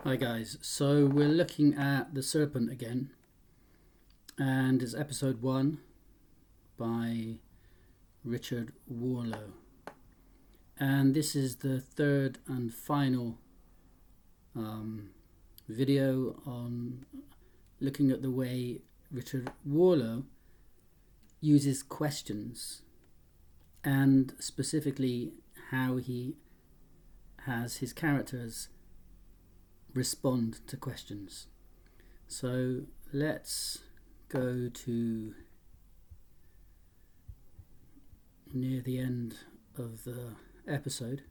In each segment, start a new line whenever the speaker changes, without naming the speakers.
Hi guys, so we're looking at The Serpent again, and it's episode 1 by Richard Warlow, and this is the third and final video on looking at the way Richard Warlow uses questions, and specifically how he has his characters respond to questions. So let's go to near the end of the episode,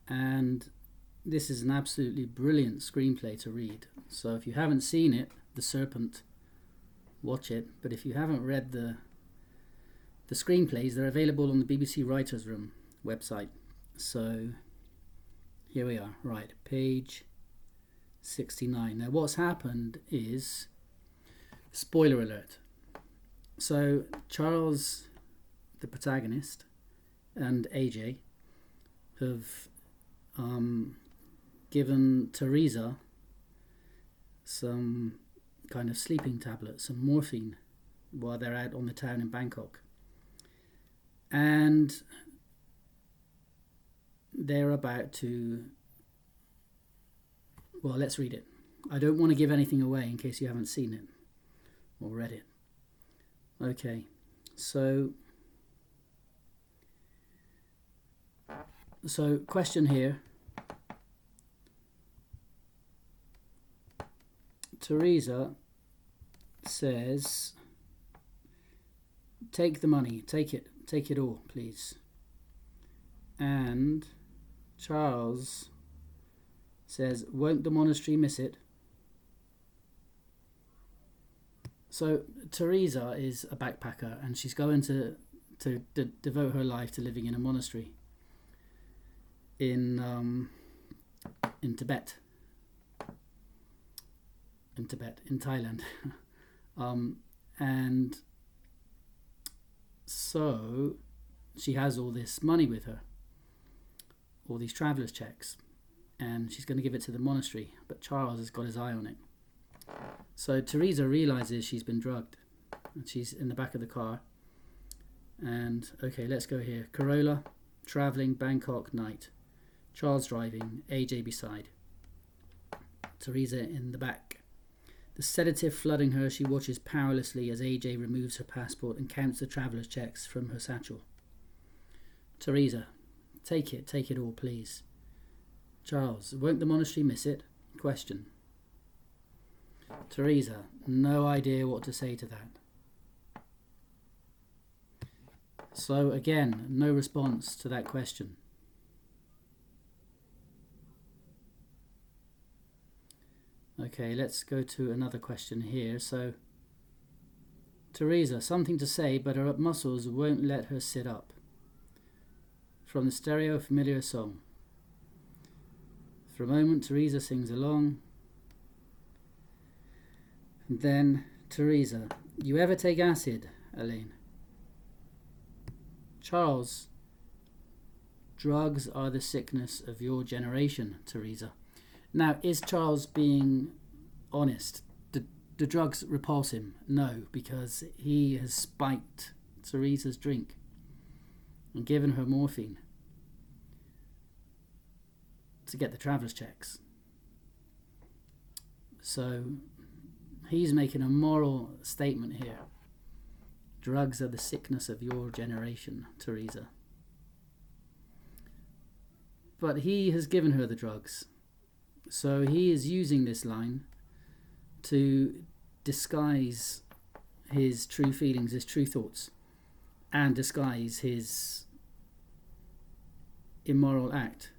and this is an absolutely brilliant screenplay to read. So if you haven't seen it, The Serpent, watch it. But if you haven't read the screenplays, they're available on the BBC Writers' Room website. So here we are, right, page 69. Now what's happened is, spoiler alert, so Charles, the protagonist, and AJ have given Teresa some kind of sleeping tablet, some morphine, while they're out on the town in Bangkok. And they're about to, well, let's read it. I don't want to give anything away in case you haven't seen it or read it. Okay, so question here. Teresa says, take the money, take it all, please. And Charles says, won't the monastery miss it? So Teresa is a backpacker, and she's going to devote her life to living in a monastery in Tibet. In Thailand. And so she has all this money with her, all these traveller's checks, and she's going to give it to the monastery, but Charles has got his eye on it. So Teresa realizes she's been drugged, and she's in the back of the car. And okay, let's go here. Corolla, travelling, Bangkok, night. Charles driving, AJ beside. Teresa in the back. The sedative flooding her, she watches powerlessly as AJ removes her passport and counts the traveller's checks from her satchel. Teresa, take it all, please. Charles, won't the monastery miss it? Question. Teresa, no idea what to say to that. So again, no response to that question. Okay, let's go to another question here. So, Teresa, something to say, but her muscles won't let her sit up. From the stereo, familiar song. For a moment, Teresa sings along. And then, Teresa, you ever take acid, Elaine? Charles, drugs are the sickness of your generation, Teresa. Now, is Charles being honest? Do drugs repulse him? No, because he has spiked Teresa's drink and given her morphine to get the traveller's checks. So he's making a moral statement here. Drugs are the sickness of your generation, Teresa. But he has given her the drugs. So he is using this line to disguise his true feelings, his true thoughts, and disguise his immoral act.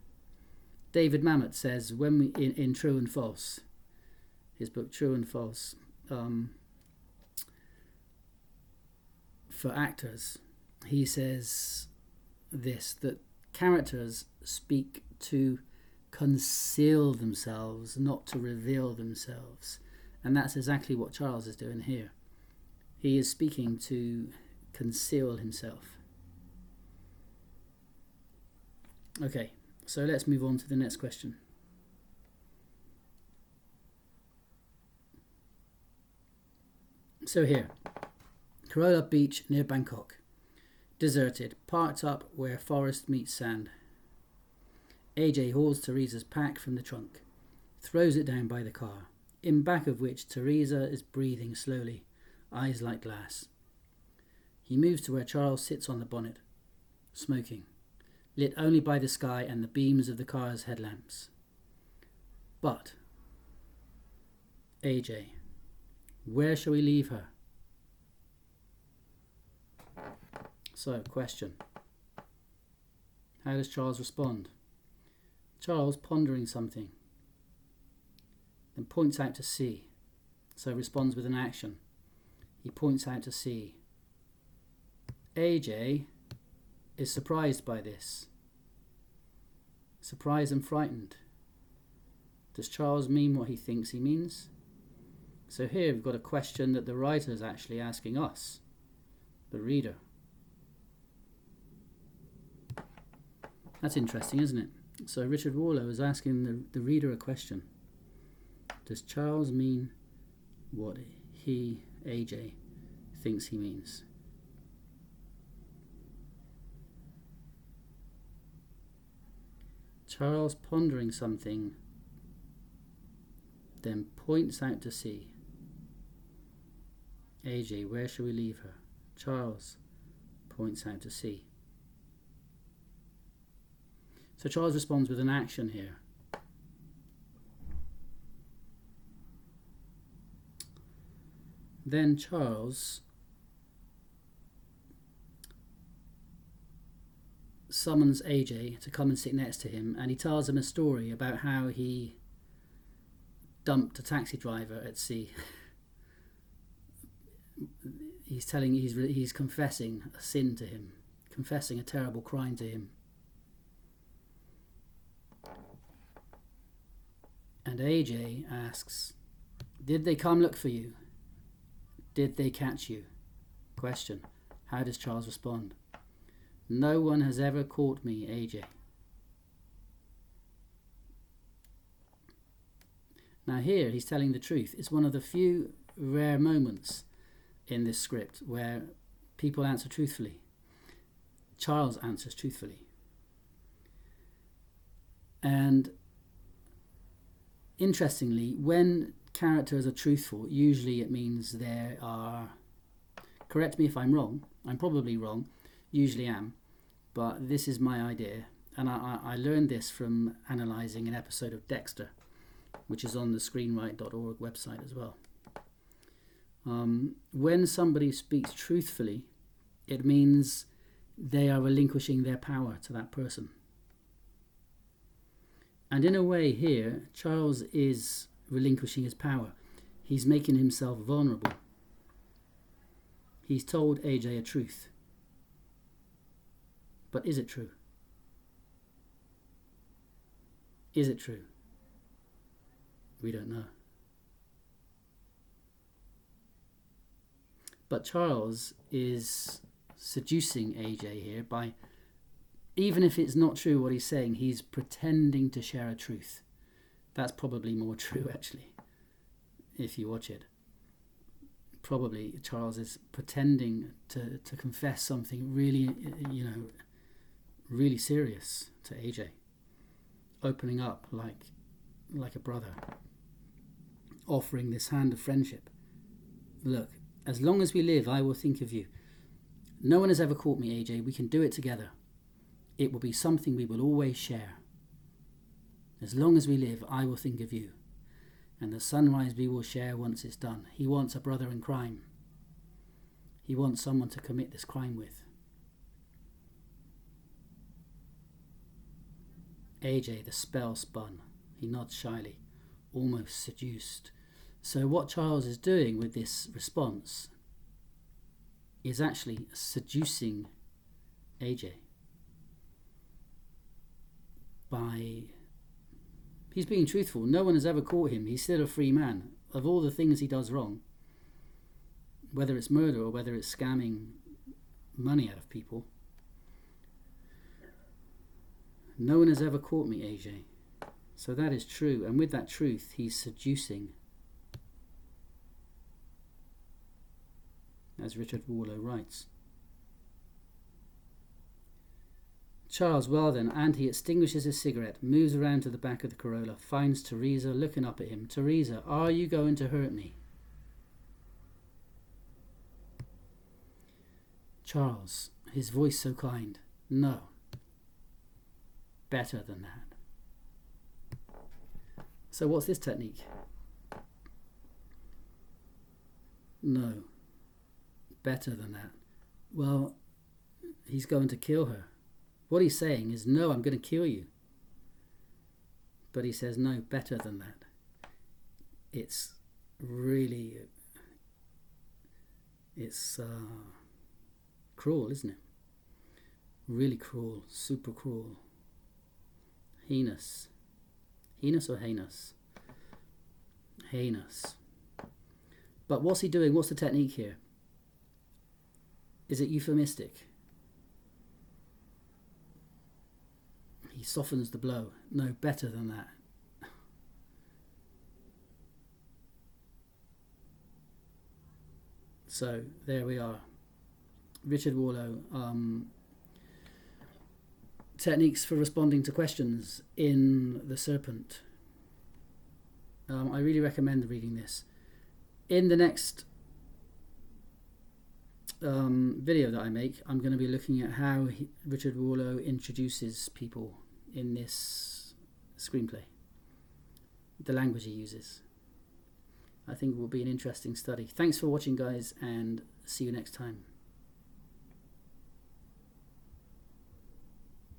David Mamet says, when we in True and False, his book True and False, for actors, he says this, that characters speak to conceal themselves, not to reveal themselves. And that's exactly what Charles is doing here. He is speaking to conceal himself. Okay, So let's move on to the next question. So here, Corolla Beach near Bangkok. Deserted, parked up where forest meets sand. AJ hauls Teresa's pack from the trunk, throws it down by the car, in back of which Teresa is breathing slowly, eyes like glass. He moves to where Charles sits on the bonnet, smoking, lit only by the sky and the beams of the car's headlamps. But, AJ, where shall we leave her? So, question. How does Charles respond? Charles, pondering something, then points out to sea. So responds with an action. He points out to sea. AJ is surprised by this. Surprised and frightened. Does Charles mean what he thinks he means? So here we've got a question that the writer is actually asking us, the reader. That's interesting, isn't it? So Richard Warlow is asking the reader a question. Does Charles mean what he, AJ, thinks he means? Charles, pondering something, then points out to sea. AJ, where shall we leave her? Charles points out to sea. So Charles responds with an action here. Then Charles summons AJ to come and sit next to him, and he tells him a story about how he dumped a taxi driver at sea. He's confessing a sin to him, confessing a terrible crime to him. And AJ asks, did they come look for you? Did they catch you? Question. How does Charles respond? No one has ever caught me, AJ. Now here he's telling the truth. It's one of the few rare moments in this script where people answer truthfully. Charles answers truthfully. And interestingly, when characters are truthful, usually it means they are, correct me if I'm wrong, I'm probably wrong, usually am, but this is my idea, and I learned this from analysing an episode of Dexter, which is on the screenwrite.org website as well. When somebody speaks truthfully, it means they are relinquishing their power to that person. And in a way here, Charles is relinquishing his power. He's making himself vulnerable. He's told AJ a truth. But is it true? Is it true? We don't know. But Charles is seducing AJ here by, even if it's not true what he's saying, he's pretending to share a truth. That's probably more true, actually, if you watch it. Probably Charles is pretending to confess something really, really serious to AJ. Opening up like a brother. Offering this hand of friendship. Look, as long as we live, I will think of you. No one has ever caught me, AJ. We can do it together. It will be something we will always share. As long as we live, I will think of you. And the sunrise we will share once it's done. He wants a brother in crime. He wants someone to commit this crime with. AJ, the spell spun. He nods shyly, almost seduced. So what Charles is doing with this response is actually seducing AJ. He's being truthful. No one has ever caught him. He's still a free man. Of all the things he does wrong, whether it's murder or whether it's scamming money out of people, No one has ever caught me, AJ. So that is true, and with that truth, he's seducing. As Richard Warlow writes. Charles, well then, and he extinguishes his cigarette, moves around to the back of the Corolla, finds Teresa looking up at him. Teresa, are you going to hurt me? Charles, his voice so kind. No. Better than that. So what's this technique? No. Better than that. Well, he's going to kill her. What he's saying is, no, I'm going to kill you. But he says, no, better than that. It's really, it's cruel, isn't it? Really cruel, super cruel. Heinous. Heinous or heinous? Heinous. But what's he doing? What's the technique here? Is it euphemistic? He softens the blow. No, better than that. So, there we are. Richard Warlow. Techniques for responding to questions in The Serpent. I really recommend reading this. In the next video that I make, I'm going to be looking at how Richard Warlow introduces people in this screenplay, the language he uses. I think it will be an interesting study. Thanks for watching, guys, and see you next time.